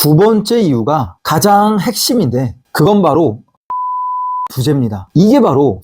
두 번째 이유가 가장 핵심인데 그건 바로 부재입니다. 이게 바로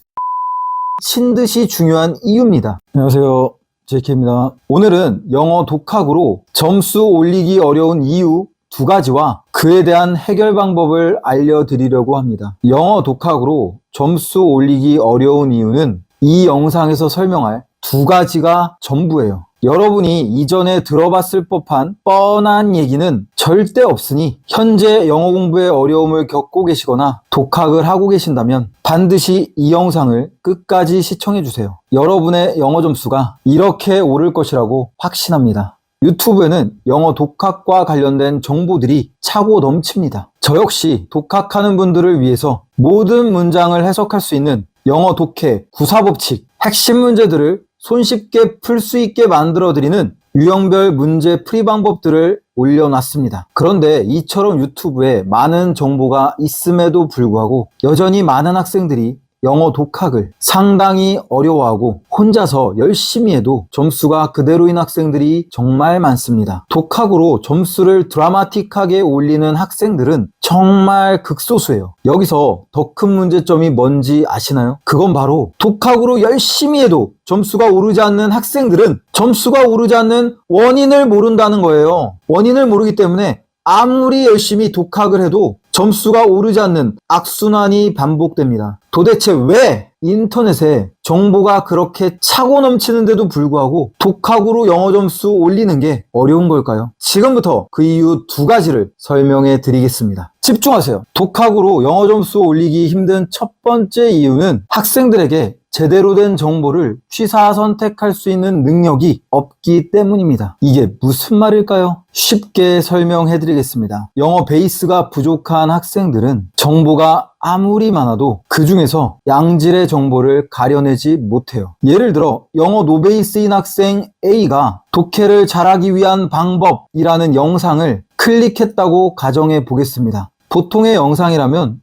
신듯이 중요한 이유입니다. 안녕하세요, JK입니다. 오늘은 영어 독학으로 점수 올리기 어려운 이유 두 가지와 그에 대한 해결 방법을 알려드리려고 합니다. 영어 독학으로 점수 올리기 어려운 이유는 이 영상에서 설명할 두 가지가 전부예요. 여러분이 이전에 들어봤을 법한 뻔한 얘기는 절대 없으니 현재 영어 공부에 어려움을 겪고 계시거나 독학을 하고 계신다면 반드시 이 영상을 끝까지 시청해주세요. 여러분의 영어 점수가 이렇게 오를 것이라고 확신합니다. 유튜브에는 영어 독학과 관련된 정보들이 차고 넘칩니다. 저 역시 독학하는 분들을 위해서 모든 문장을 해석할 수 있는 영어 독해 구사법칙 핵심 문제들을 손쉽게 풀 수 있게 만들어드리는 유형별 문제 풀이 방법들을 올려놨습니다. 그런데 이처럼 유튜브에 많은 정보가 있음에도 불구하고 여전히 많은 학생들이 영어 독학을 상당히 어려워하고 혼자서 열심히 해도 점수가 그대로인 학생들이 정말 많습니다. 독학으로 점수를 드라마틱하게 올리는 학생들은 정말 극소수예요. 여기서 더 큰 문제점이 뭔지 아시나요? 그건 바로 독학으로 열심히 해도 점수가 오르지 않는 학생들은 점수가 오르지 않는 원인을 모른다는 거예요. 원인을 모르기 때문에 아무리 열심히 독학을 해도 점수가 오르지 않는 악순환이 반복됩니다. 도대체 왜 인터넷에 정보가 그렇게 차고 넘치는데도 불구하고 독학으로 영어 점수 올리는 게 어려운 걸까요? 지금부터 그 이유 두 가지를 설명해 드리겠습니다. 집중하세요. 독학으로 영어 점수 올리기 힘든 첫 번째 이유는 학생들에게 제대로 된 정보를 취사 선택할 수 있는 능력이 없기 때문입니다. 이게 무슨 말일까요? 쉽게 설명해 드리겠습니다. 영어 베이스가 부족한 학생들은 정보가 아무리 많아도 그 중에서 양질의 정보를 가려내지 못해요. 예를 들어 영어 노베이스인 학생 A가 독해를 잘하기 위한 방법이라는 영상을 클릭했다고 가정해 보겠습니다. 보통의 영상이라면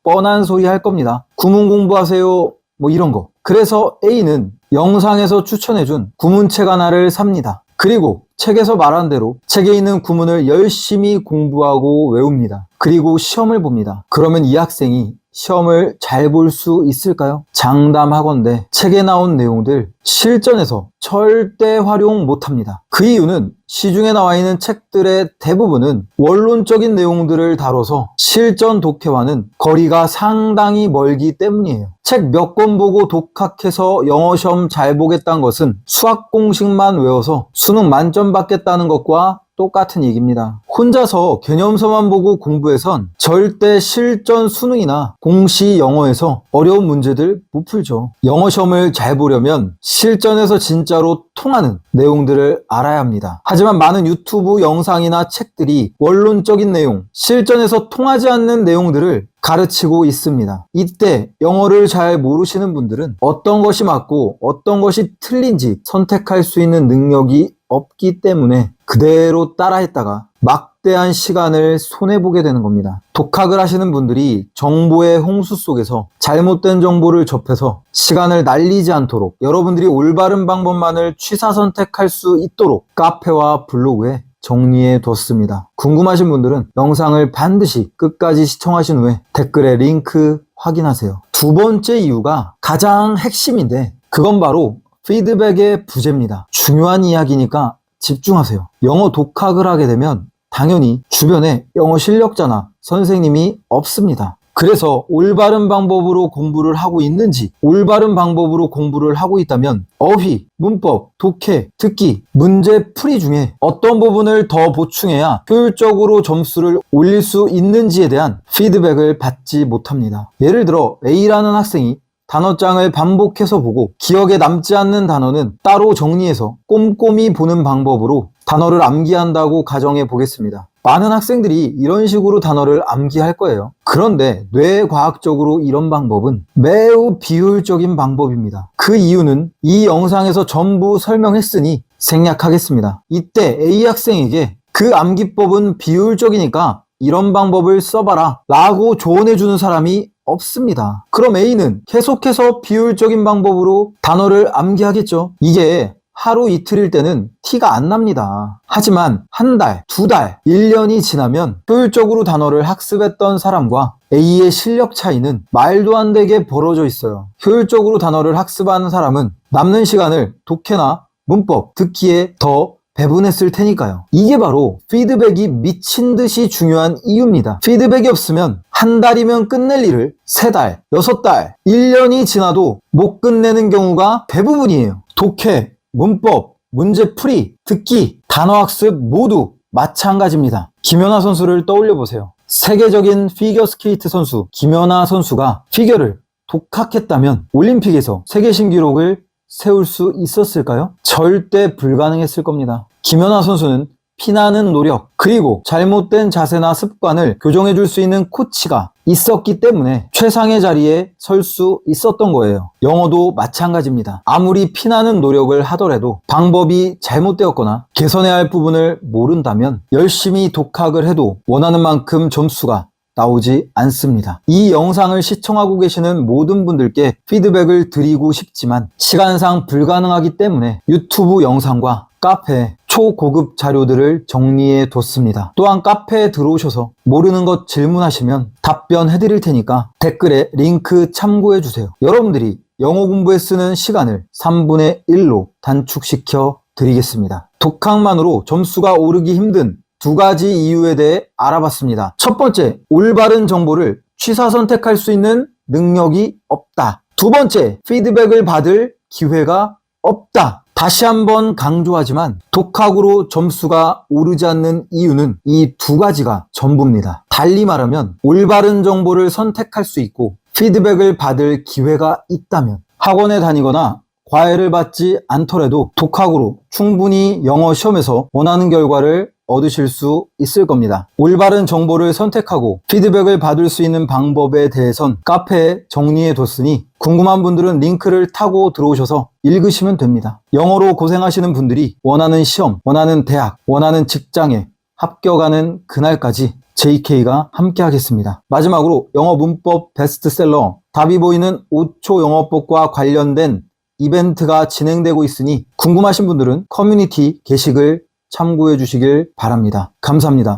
뻔한 소리 할 겁니다. 구문 공부하세요, 이런 거. 그래서 A는 영상에서 추천해준 구문책 하나를 삽니다. 그리고 책에서 말한 대로 책에 있는 구문을 열심히 공부하고 외웁니다. 그리고 시험을 봅니다. 그러면 이 학생이 시험을 잘 볼 수 있을까요? 장담하건대 책에 나온 내용들 실전에서 절대 활용 못합니다. 그 이유는 시중에 나와 있는 책들의 대부분은 원론적인 내용들을 다뤄서 실전 독해와는 거리가 상당히 멀기 때문이에요. 책 몇 권 보고 독학해서 영어 시험 잘 보겠다는 것은 수학 공식만 외워서 수능 만점 받겠다는 것과 똑같은 얘기입니다. 혼자서 개념서만 보고 공부해선 절대 실전 수능이나 공시 영어에서 어려운 문제들 못 풀죠. 영어 시험을 잘 보려면 실전에서 진짜로 통하는 내용들을 알아야 합니다. 하지만 많은 유튜브 영상이나 책들이 원론적인 내용, 실전에서 통하지 않는 내용들을 가르치고 있습니다. 이때 영어를 잘 모르시는 분들은 어떤 것이 맞고 어떤 것이 틀린지 선택할 수 있는 능력이 없기 때문에 그대로 따라했다가 막대한 시간을 손해보게 되는 겁니다. 독학을 하시는 분들이 정보의 홍수 속에서 잘못된 정보를 접해서 시간을 날리지 않도록 여러분들이 올바른 방법만을 취사 선택할 수 있도록 카페와 블로그에 정리해 뒀습니다. 궁금하신 분들은 영상을 반드시 끝까지 시청하신 후에 댓글에 링크 확인하세요. 두 번째 이유가 가장 핵심인데 그건 바로 피드백의 부재입니다. 중요한 이야기니까 집중하세요. 영어 독학을 하게 되면 당연히 주변에 영어 실력자나 선생님이 없습니다. 그래서 올바른 방법으로 공부를 하고 있는지, 올바른 방법으로 공부를 하고 있다면 어휘, 문법, 독해, 듣기, 문제 풀이 중에 어떤 부분을 더 보충해야 효율적으로 점수를 올릴 수 있는지에 대한 피드백을 받지 못합니다. 예를 들어 A라는 학생이 단어장을 반복해서 보고 기억에 남지 않는 단어는 따로 정리해서 꼼꼼히 보는 방법으로 단어를 암기한다고 가정해 보겠습니다. 많은 학생들이 이런 식으로 단어를 암기할 거예요. 그런데 뇌과학적으로 이런 방법은 매우 비효율적인 방법입니다. 그 이유는 이 영상에서 전부 설명했으니 생략하겠습니다. 이때 A 학생에게 그 암기법은 비효율적이니까 이런 방법을 써봐라 라고 조언해주는 사람이 없습니다. 그럼 A는 계속해서 비효율적인 방법으로 단어를 암기하겠죠. 이게 하루 이틀일 때는 티가 안 납니다. 하지만 한 달, 두 달, 1년이 지나면 효율적으로 단어를 학습했던 사람과 A의 실력 차이는 말도 안 되게 벌어져 있어요. 효율적으로 단어를 학습하는 사람은 남는 시간을 독해나 문법, 듣기에 더 배분했을 테니까요. 이게 바로 피드백이 미친 듯이 중요한 이유입니다. 피드백이 없으면 한 달이면 끝낼 일을 3달, 6달, 1년이 지나도 못 끝내는 경우가 대부분이에요. 독해, 문법, 문제풀이, 듣기, 단어학습 모두 마찬가지입니다. 김연아 선수를 떠올려 보세요. 세계적인 피겨스케이트 선수 김연아 선수가 피겨를 독학했다면 올림픽에서 세계 신기록을 세울 수 있었을까요? 절대 불가능했을 겁니다. 김연아 선수는 피나는 노력, 그리고 잘못된 자세나 습관을 교정해 줄 수 있는 코치가 있었기 때문에 최상의 자리에 설 수 있었던 거예요. 영어도 마찬가지입니다. 아무리 피나는 노력을 하더라도 방법이 잘못되었거나 개선해야 할 부분을 모른다면 열심히 독학을 해도 원하는 만큼 점수가 나오지 않습니다. 이 영상을 시청하고 계시는 모든 분들께 피드백을 드리고 싶지만 시간상 불가능하기 때문에 유튜브 영상과 카페 초고급 자료들을 정리해 뒀습니다. 또한 카페에 들어오셔서 모르는 것 질문하시면 답변해 드릴 테니까 댓글에 링크 참고해 주세요. 여러분들이 영어 공부에 쓰는 시간을 3분의 1로 단축시켜 드리겠습니다. 독학만으로 점수가 오르기 힘든 2가지 이유에 대해 알아봤습니다. 첫 번째, 올바른 정보를 취사 선택할 수 있는 능력이 없다. 두 번째, 피드백을 받을 기회가 없다. 다시 한번 강조하지만 독학으로 점수가 오르지 않는 이유는 이 2가지가 전부입니다. 달리 말하면 올바른 정보를 선택할 수 있고 피드백을 받을 기회가 있다면 학원에 다니거나 과외를 받지 않더라도 독학으로 충분히 영어 시험에서 원하는 결과를 얻으실 수 있을 겁니다. 올바른 정보를 선택하고 피드백을 받을 수 있는 방법에 대해선 카페에 정리해 뒀으니 궁금한 분들은 링크를 타고 들어오셔서 읽으시면 됩니다. 영어로 고생하시는 분들이 원하는 시험, 원하는 대학, 원하는 직장에 합격하는 그날까지 JK가 함께 하겠습니다. 마지막으로 영어 문법 베스트셀러 답이 보이는 5초 영어법과 관련된 이벤트가 진행되고 있으니 궁금하신 분들은 커뮤니티 게시글 참고해 주시길 바랍니다. 감사합니다.